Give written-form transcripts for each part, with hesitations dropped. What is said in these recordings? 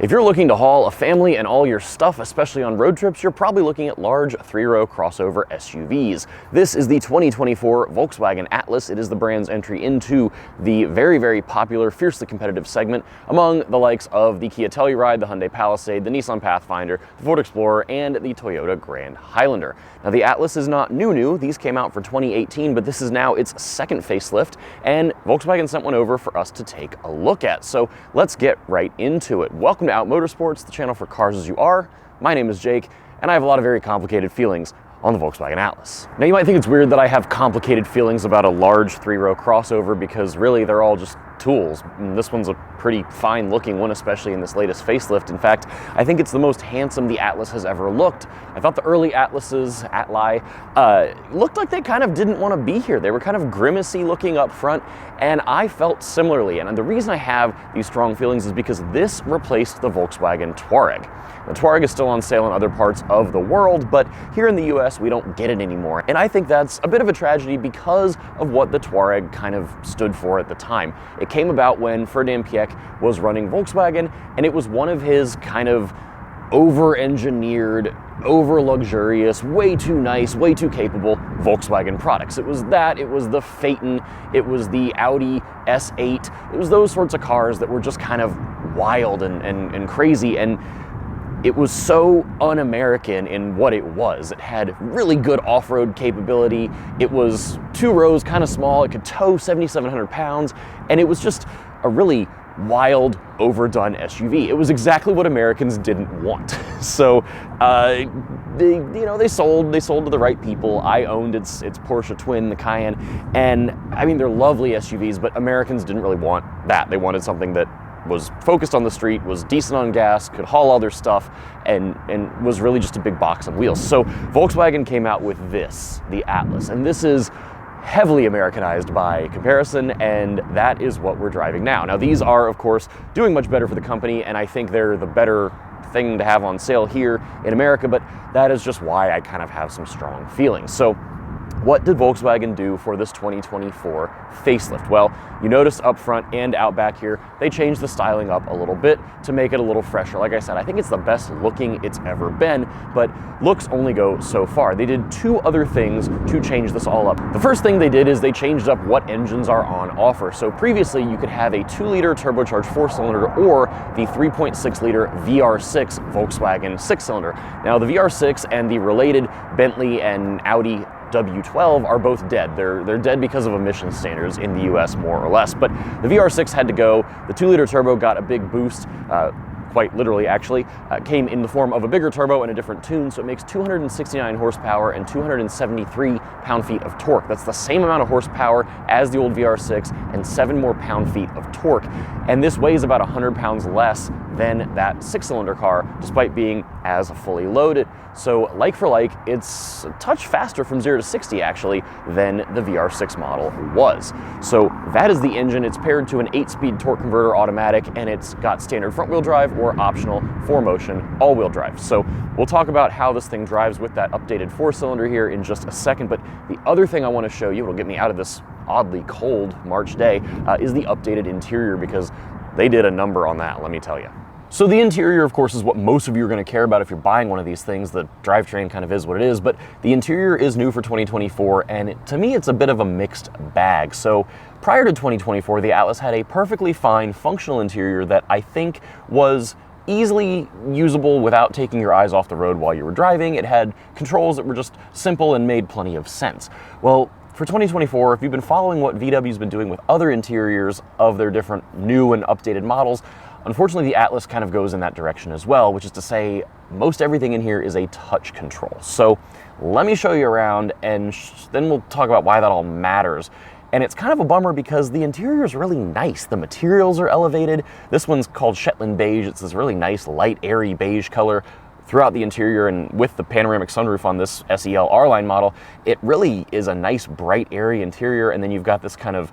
If you're looking to haul a family and all your stuff, especially on road trips, you're probably looking at large three-row crossover SUVs. This is the 2024 Volkswagen Atlas. It is the brand's entry into the very, very popular, fiercely competitive segment among the likes of the Kia Telluride, the Hyundai Palisade, the Nissan Pathfinder, the Ford Explorer, and the Toyota Grand Highlander. Now, the Atlas is not new. These came out for 2018, but this is now its second facelift, and Volkswagen sent one over for us to take a look at. So let's get right into it. Welcome to Out Motorsports, the channel for cars as you are. My name is Jake, and I have a lot of very complicated feelings on the Volkswagen Atlas. Now, you might think it's weird that I have complicated feelings about a large three-row crossover because really they're all just tools. And this one's a pretty fine looking one, especially in this latest facelift. In fact, I think it's the most handsome the Atlas has ever looked. I thought the early Atlases, looked like they kind of didn't want to be here. They were kind of grimacy looking up front, and I felt similarly. And the reason I have these strong feelings is because this replaced the Volkswagen Touareg. The Touareg is still on sale in other parts of the world, but here in the US, we don't get it anymore. And I think that's a bit of a tragedy because of what the Touareg kind of stood for at the time. It came about when Ferdinand Piëch was running Volkswagen, and it was one of his kind of over-engineered, over-luxurious, way too nice, way too capable Volkswagen products. It was that, it was the Phaeton, it was the Audi S8, it was those sorts of cars that were just kind of wild and crazy, and it was so un-American in what it was. It had really good off-road capability. It was two rows, kind of small. It could tow 7,700 pounds, and it was just a really wild, overdone SUV. It was exactly what Americans didn't want. So, they sold to the right people. I owned its Porsche twin, the Cayenne, and I mean, they're lovely SUVs, but Americans didn't really want that. They wanted something that was focused on the street, was decent on gas, could haul all their stuff, and was really just a big box on wheels. So Volkswagen came out with this, the Atlas, and this is heavily Americanized by comparison, and that is what we're driving now. Now, these are, of course, doing much better for the company, and I think they're the better thing to have on sale here in America, but that is just why I kind of have some strong feelings. So what did Volkswagen do for this 2024 facelift? Well, you notice up front and out back here, they changed the styling up a little bit to make it a little fresher. Like I said, I think it's the best looking it's ever been, but looks only go so far. They did two other things to change this all up. The first thing they did is they changed up what engines are on offer. So previously you could have a 2-liter turbocharged 4-cylinder or the 3.6-liter VR6 Volkswagen 6-cylinder. Now, the VR6 and the related Bentley and Audi W12 are both dead. They're dead because of emission standards in the US, more or less. But the VR6 had to go. The 2-liter turbo got a big boost, quite literally actually, came in the form of a bigger turbo and a different tune, so it makes 269 horsepower and 273 pound-feet of torque. That's the same amount of horsepower as the old VR6 and 7 more pound-feet of torque. And this weighs about 100 pounds less than that 6-cylinder car, despite being as fully loaded. So like for like, it's a touch faster from 0 to 60 actually than the VR6 model was. So that is the engine. It's paired to an 8-speed torque converter automatic, and it's got standard front-wheel drive or optional 4-motion all-wheel drive. So we'll talk about how this thing drives with that updated 4-cylinder here in just a second. But the other thing I want to show you, it'll get me out of this oddly cold March day, is the updated interior, because they did a number on that, let me tell you. So the interior, of course, is what most of you are going to care about if you're buying one of these things. The drivetrain kind of is what it is, but the interior is new for 2024, and to me, it's a bit of a mixed bag. So prior to 2024, the Atlas had a perfectly fine, functional interior that I think was easily usable without taking your eyes off the road while you were driving. It had controls that were just simple and made plenty of sense. Well, for 2024, if you've been following what VW's been doing with other interiors of their different new and updated models, unfortunately, the Atlas kind of goes in that direction as well, which is to say most everything in here is a touch control. So let me show you around, and then we'll talk about why that all matters. And it's kind of a bummer because the interior is really nice. The materials are elevated. This one's called Shetland Beige. It's this really nice, light, airy beige color throughout the interior, and with the panoramic sunroof on this SEL R-Line model, it really is a nice, bright, airy interior, and then you've got this kind of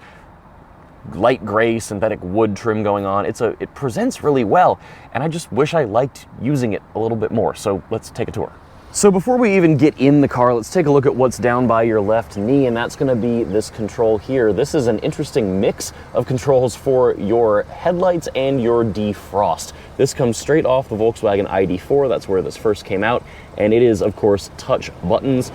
light gray synthetic wood trim going on. It presents really well, and I just wish I liked using it a little bit more. So let's take a tour. So before we even get in the car, let's take a look at what's down by your left knee, and that's going to be this control here. This is an interesting mix of controls for your headlights and your defrost. This comes straight off the Volkswagen ID4, that's where this first came out, and it is, of course, touch buttons,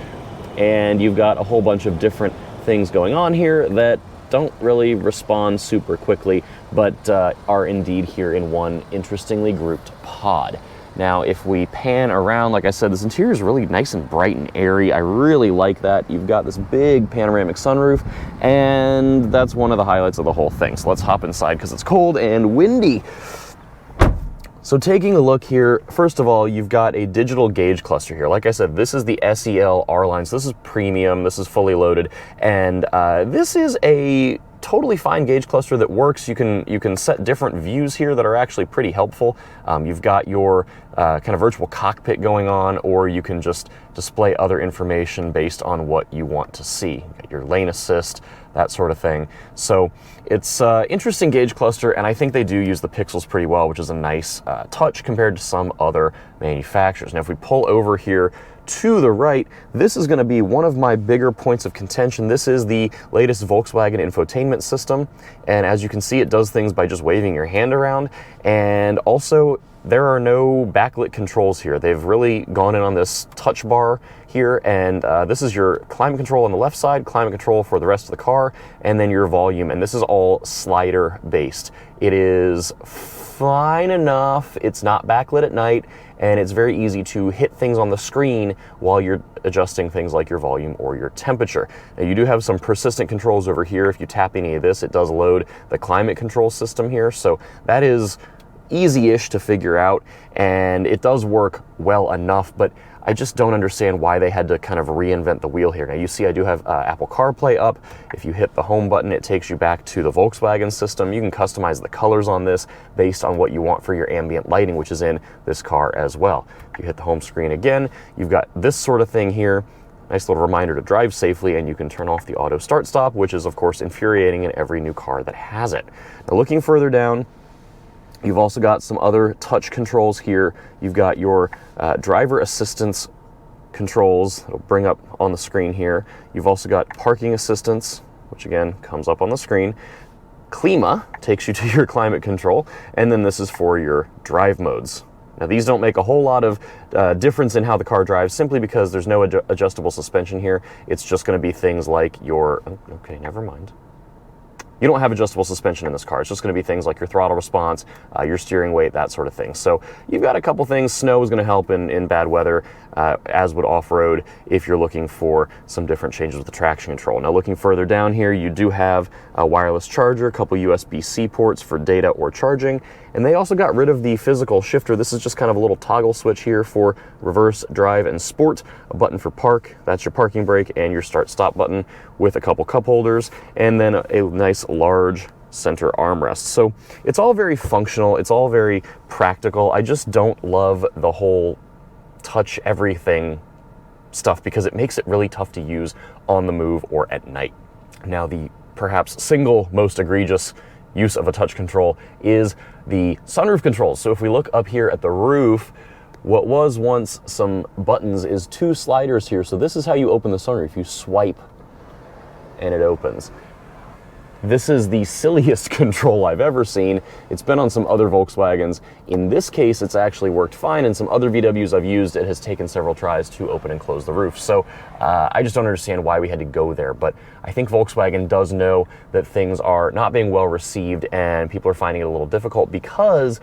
and you've got a whole bunch of different things going on here that don't really respond super quickly, but are indeed here in one interestingly grouped pod. Now, if we pan around, like I said, this interior is really nice and bright and airy. I really like that. You've got this big panoramic sunroof, and that's one of the highlights of the whole thing. So let's hop inside because it's cold and windy. So taking a look here, first of all, you've got a digital gauge cluster here. Like I said, this is the SEL R line, so this is premium, this is fully loaded, and this is a totally fine gauge cluster that works. You can set different views here that are actually pretty helpful. You've got your kind of virtual cockpit going on, or you can just display other information based on what you want to see. Your lane assist, that sort of thing. So it's an interesting gauge cluster, and I think they do use the pixels pretty well, which is a nice touch compared to some other manufacturers. Now, if we pull over here to the right, this is going to be one of my bigger points of contention. This is the latest Volkswagen infotainment system, and as you can see, it does things by just waving your hand around, and also there are no backlit controls here. They've really gone in on this touch bar here, and this is your climate control on the left side, climate control for the rest of the car, and then your volume, and this is all slider based. It is fine enough, it's not backlit at night, and it's very easy to hit things on the screen while you're adjusting things like your volume or your temperature. Now, you do have some persistent controls over here. If you tap any of this, it does load the climate control system here, so that is easy-ish to figure out, and it does work well enough, but I just don't understand why they had to kind of reinvent the wheel here. Now, you see I do have Apple CarPlay up. If you hit the home button, it takes you back to the Volkswagen system. You can customize the colors on this based on what you want for your ambient lighting, which is in this car as well. If you hit the home screen again, you've got this sort of thing here. Nice little reminder to drive safely, and you can turn off the auto start stop, which is of course infuriating in every new car that has it. Now, looking further down, you've also got some other touch controls here. You've got your driver assistance controls that'll bring up on the screen here. You've also got parking assistance, which again comes up on the screen. Klima takes you to your climate control, and then this is for your drive modes. Now, these don't make a whole lot of difference in how the car drives, simply because there's no adjustable suspension here. It's just going to be things like your, okay, never mind. You don't have adjustable suspension in this car. It's just going to be things like your throttle response, your steering weight, that sort of thing. So you've got a couple things. Snow is going to help in bad weather, as would off-road if you're looking for some different changes with the traction control. Now, looking further down here, you do have a wireless charger, a couple USB-C ports for data or charging, and they also got rid of the physical shifter. This is just kind of a little toggle switch here for reverse, drive, and sport, a button for park, that's your parking brake, and your start-stop button with a couple cup holders, and then a nice large center armrest. So it's all very functional, it's all very practical. I just don't love the whole touch everything stuff because it makes it really tough to use on the move or at night. Now, the perhaps single most egregious use of a touch control is the sunroof controls. So if we look up here at the roof, what was once some buttons is two sliders here. So this is how you open the sunroof. You swipe and it opens. This is the silliest control I've ever seen. It's been on some other Volkswagens. In this case, it's actually worked fine. In some other VWs I've used, it has taken several tries to open and close the roof. So I just don't understand why we had to go there. But I think Volkswagen does know that things are not being well received and people are finding it a little difficult because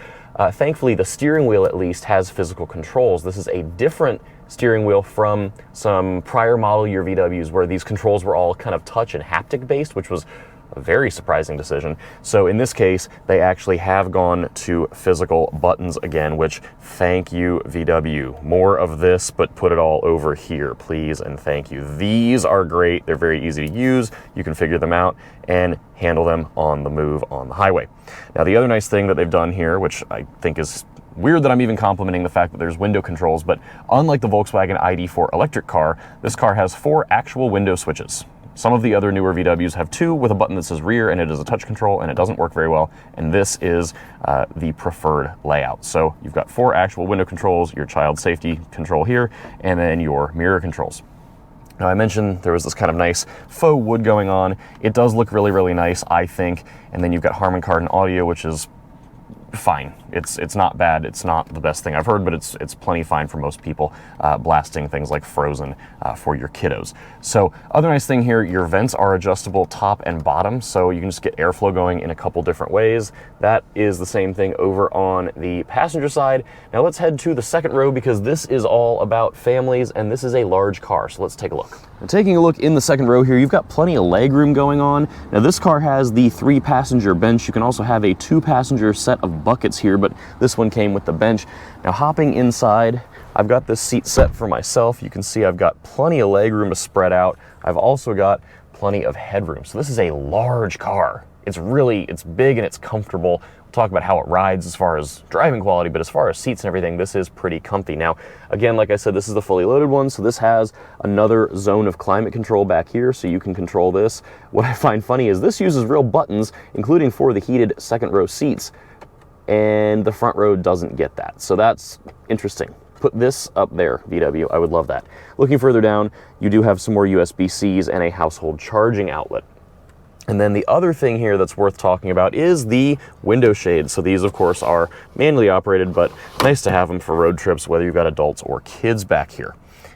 thankfully the steering wheel at least has physical controls. This is a different steering wheel from some prior model year VWs where these controls were all kind of touch and haptic based, which was a very surprising decision. So in this case, they actually have gone to physical buttons again, which, thank you, VW. More of this, but put it all over here, please, and thank you. These are great. They're very easy to use. You can figure them out and handle them on the move on the highway. Now, the other nice thing that they've done here, which I think is weird that I'm even complimenting the fact that there's window controls, but unlike the Volkswagen ID4 electric car, this car has 4 actual window switches. Some of the other newer VWs have 2 with a button that says rear, and it is a touch control, and it doesn't work very well. And this is the preferred layout. So you've got 4 actual window controls, your child safety control here, and then your mirror controls. Now, I mentioned there was this kind of nice faux wood going on. It does look really, really nice, I think. And then you've got Harman Kardon audio, which is fine. It's not bad. It's not the best thing I've heard, but it's plenty fine for most people, blasting things like Frozen for your kiddos. So other nice thing here, your vents are adjustable top and bottom, so you can just get airflow going in a couple different ways. That is the same thing over on the passenger side. Now let's head to the second row, because this is all about families, and this is a large car, so let's take a look. And taking a look in the second row here, you've got plenty of legroom going on. Now this car has the 3-passenger bench. You can also have a 2-passenger set of buckets here, but this one came with the bench. Now hopping inside, I've got this seat set for myself. You can see I've got plenty of legroom to spread out. I've also got plenty of headroom. So this is a large car. It's big and it's comfortable. We'll talk about how it rides as far as driving quality, but as far as seats and everything, this is pretty comfy. Now, again, like I said, this is the fully loaded one, so this has another zone of climate control back here, so you can control this. What I find funny is this uses real buttons, including for the heated second row seats, and the front row doesn't get that. So that's interesting. Put this up there, VW. I would love that. Looking further down, you do have some more USB-Cs and a household charging outlet. And then the other thing here that's worth talking about is the window shades. So these, of course, are manually operated, but nice to have them for road trips, whether you've got adults or kids back here.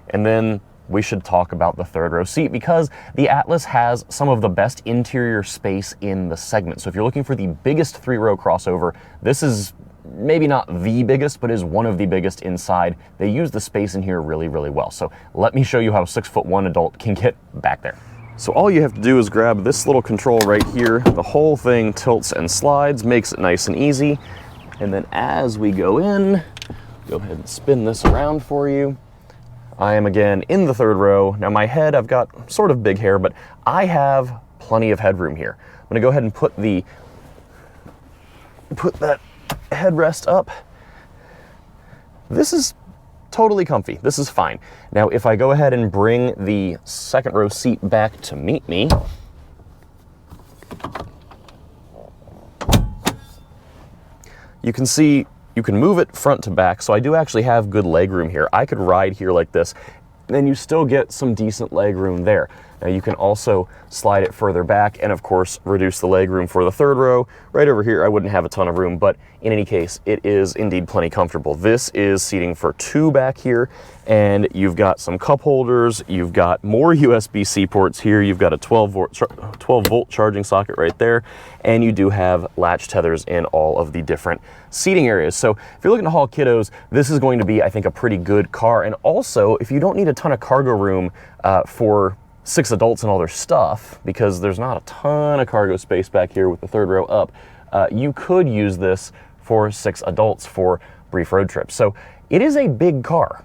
And then we should talk about the third row seat, because the Atlas has some of the best interior space in the segment. So if you're looking for the biggest 3-row crossover, this is maybe not the biggest, but is one of the biggest inside. They use the space in here really, really well. So let me show you how a 6'1" adult can get back there. So all you have to do is grab this little control right here. The whole thing tilts and slides, makes it nice and easy. And then as we go in, go ahead and spin this around for you. I am again in the third row. Now my head, I've got sort of big hair, but I have plenty of headroom here. I'm gonna go ahead and put that headrest up. This is totally comfy. This is fine. Now, if I go ahead and bring the second row seat back to meet me, you can see you can move it front to back, so I do actually have good legroom here. I could ride here like this, and then you still get some decent legroom there. Now you can also slide it further back and of course reduce the legroom for the third row. Right over here I wouldn't have a ton of room, but in any case it is indeed plenty comfortable. This is seating for 2 back here, and you've got some cup holders, you've got more USB-C ports here, you've got a 12 volt charging socket right there, and you do have latch tethers in all of the different seating areas. So if you're looking to haul kiddos, this is going to be, I think, a pretty good car. And also, if you don't need a ton of cargo room for 6 adults and all their stuff, because there's not a ton of cargo space back here with the third row up, you could use this for 6 adults for brief road trips. So it is a big car,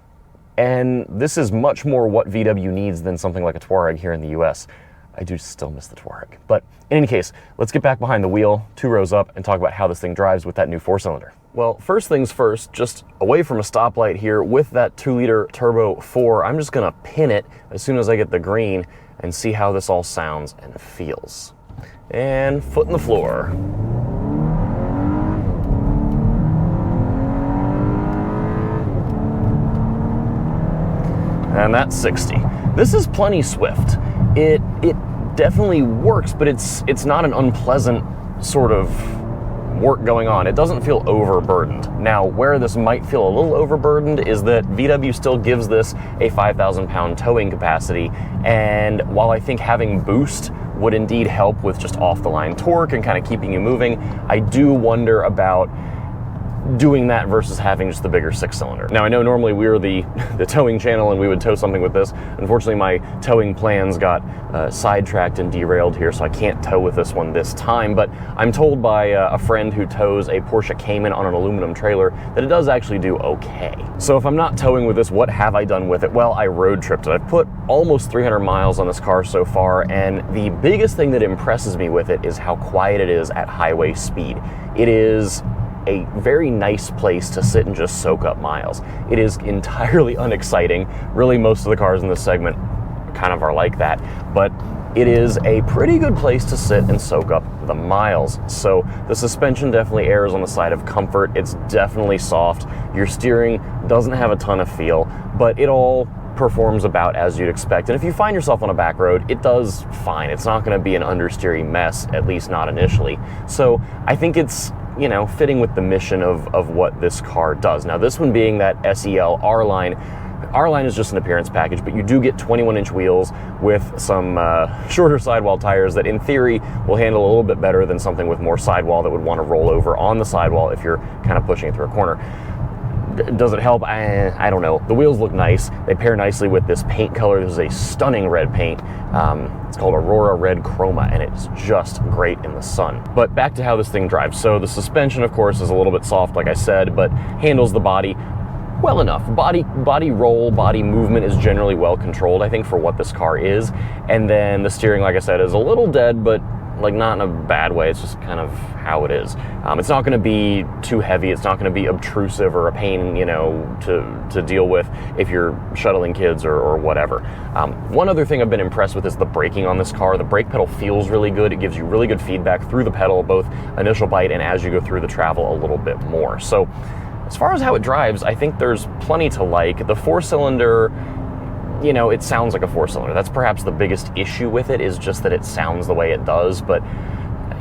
and this is much more what VW needs than something like a Touareg here in the US. I do still miss the Touareg. But in any case, let's get back behind the wheel, 2 rows up, and talk about how this thing drives with that new 4-cylinder. Well, first things first, just away from a stoplight here with that 2-liter turbo 4, I'm just gonna pin it as soon as I get the green and see how this all sounds and feels. And foot in the floor. And that's 60. This is plenty swift. It definitely works, but it's not an unpleasant sort of work going on. It doesn't feel overburdened. Now, where this might feel a little overburdened is that VW still gives this a 5,000-pound towing capacity, and while I think having boost would indeed help with just off-the-line torque and kind of keeping you moving, I do wonder about doing that versus having just the bigger 6-cylinder. Now, I know normally we're the towing channel and we would tow something with this. Unfortunately, my towing plans got sidetracked and derailed here, so I can't tow with this one this time, but I'm told by a friend who tows a Porsche Cayman on an aluminum trailer that it does actually do okay. So if I'm not towing with this, what have I done with it? Well, I road tripped it. I've put almost 300 miles on this car so far, and the biggest thing that impresses me with it is how quiet it is at highway speed. It is a very nice place to sit and just soak up miles. It is entirely unexciting. Really, most of the cars in this segment kind of are like that, but it is a pretty good place to sit and soak up the miles. So the suspension definitely errs on the side of comfort. It's definitely soft. Your steering doesn't have a ton of feel, but it all performs about as you'd expect. And if you find yourself on a back road, it does fine. It's not going to be an understeering mess, at least not initially. So I think it's, you know, fitting with the mission of what this car does. Now, this one being that SEL R-Line. R-Line is just an appearance package, but you do get 21-inch wheels with some shorter sidewall tires that in theory will handle a little bit better than something with more sidewall that would want to roll over on the sidewall if you're kind of pushing it through a corner. Does it help? I don't know. The wheels look nice. They pair nicely with this paint color. This is a stunning red paint. It's called Aurora Red Chroma, and it's just great in the sun. But back to how this thing drives. So the suspension, of course, is a little bit soft, like I said, but handles the body well enough. Body roll, body movement is generally well controlled, I think, for what this car is. And then the steering, like I said, is a little dead, but like not in a bad way. It's just kind of how it is. It's not going to be too heavy. It's not going to be obtrusive or a pain, you know, to deal with if you're shuttling kids or whatever. One other thing I've been impressed with is the braking on this car. The brake pedal feels really good. It gives you really good feedback through the pedal, both initial bite and as you go through the travel a little bit more. So as far as how it drives, I think there's plenty to like. The four-cylinder, you know, it sounds like a four-cylinder. That's perhaps the biggest issue with it, is just that it sounds the way it does. But,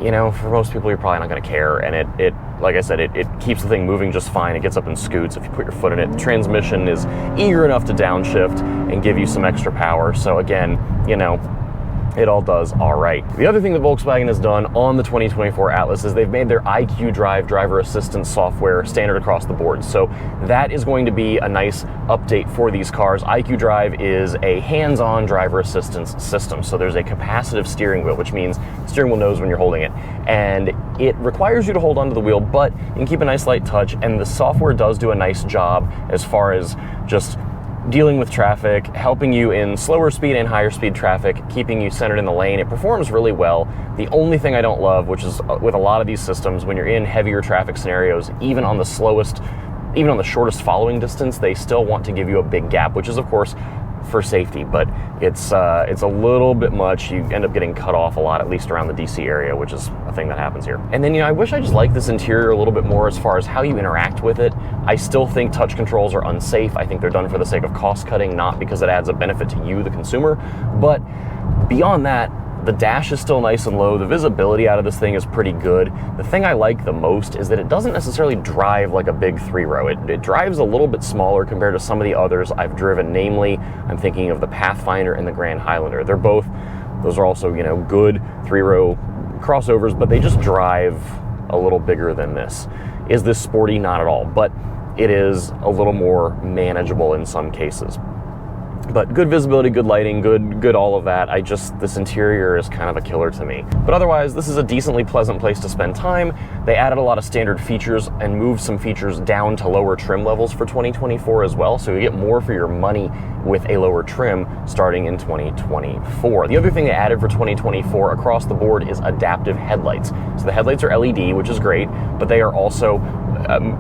you know, for most people, you're probably not going to care. And it like I said, it keeps the thing moving just fine. It gets up and scoots if you put your foot in it. The transmission is eager enough to downshift and give you some extra power. So again, you know, it all does all right. The other thing that Volkswagen has done on the 2024 Atlas is they've made their IQ Drive driver assistance software standard across the board. So that is going to be a nice update for these cars. IQ Drive is a hands-on driver assistance system. So there's a capacitive steering wheel, which means the steering wheel knows when you're holding it. And it requires you to hold onto the wheel, but you can keep a nice light touch. And the software does do a nice job as far as just dealing with traffic, helping you in slower speed and higher speed traffic, keeping you centered in the lane. It performs really well. The only thing I don't love, which is with a lot of these systems, when you're in heavier traffic scenarios, even on the shortest following distance, they still want to give you a big gap, which is of course for safety, but it's a little bit much. You end up getting cut off a lot, at least around the DC area, which is a thing that happens here. And then, you know, I wish I just liked this interior a little bit more as far as how you interact with it. I still think touch controls are unsafe. I think they're done for the sake of cost cutting, not because it adds a benefit to you, the consumer. But beyond that, the dash is still nice and low. The visibility out of this thing is pretty good. The thing I like the most is that it doesn't necessarily drive like a big three-row. It drives a little bit smaller compared to some of the others I've driven. Namely, I'm thinking of the Pathfinder and the Grand Highlander. Those are also, you know, good three-row crossovers, but they just drive a little bigger than this. Is this sporty? Not at all, but it is a little more manageable in some cases. But good visibility, good lighting, good all of that. This interior is kind of a killer to me. But otherwise, this is a decently pleasant place to spend time. They added a lot of standard features and moved some features down to lower trim levels for 2024 as well. So you get more for your money with a lower trim starting in 2024. The other thing they added for 2024 across the board is adaptive headlights. So the headlights are LED, which is great, but they are also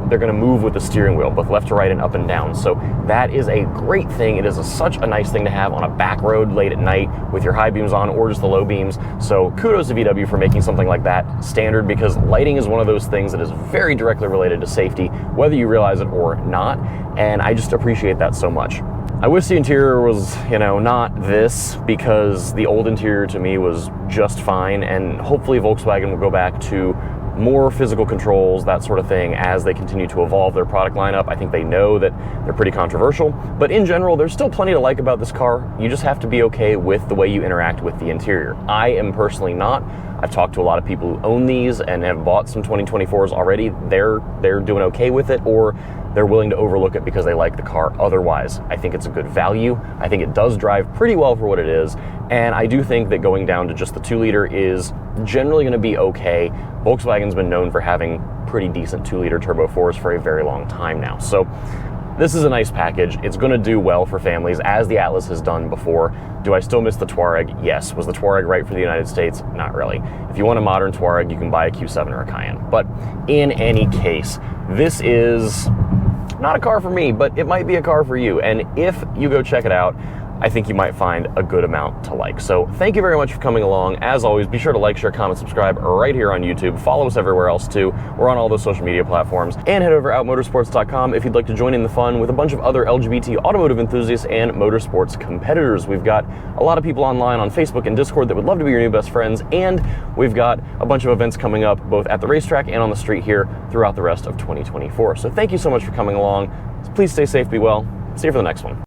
they're going to move with the steering wheel, both left to right and up and down. So that is a great thing. It is such a nice thing to have on a back road late at night with your high beams on or just the low beams. So kudos to VW for making something like that standard, because lighting is one of those things that is very directly related to safety, whether you realize it or not. And I just appreciate that so much. I wish the interior was, you know, not this, because the old interior to me was just fine, and hopefully Volkswagen will go back to more physical controls, that sort of thing, as they continue to evolve their product lineup. I think they know that they're pretty controversial, but in general, there's still plenty to like about this car. You just have to be okay with the way you interact with the interior. I am personally not. I've talked to a lot of people who own these and have bought some 2024s already. They're doing okay with it, or they're willing to overlook it because they like the car otherwise. I think it's a good value. I think it does drive pretty well for what it is. And I do think that going down to just the 2-liter is generally going to be okay. Volkswagen's been known for having pretty decent 2-liter turbo 4s for a very long time now. So this is a nice package. It's going to do well for families, as the Atlas has done before. Do I still miss the Touareg? Yes. Was the Touareg right for the United States? Not really. If you want a modern Touareg, you can buy a Q7 or a Cayenne. But in any case, this is not a car for me, but it might be a car for you. And if you go check it out, I think you might find a good amount to like. So thank you very much for coming along. As always, be sure to like, share, comment, subscribe right here on YouTube. Follow us everywhere else too. We're on all those social media platforms. And head over to outmotorsports.com if you'd like to join in the fun with a bunch of other LGBT automotive enthusiasts and motorsports competitors. We've got a lot of people online on Facebook and Discord that would love to be your new best friends, and we've got a bunch of events coming up both at the racetrack and on the street here throughout the rest of 2024. So thank you so much for coming along. Please stay safe, be well. See you for the next one.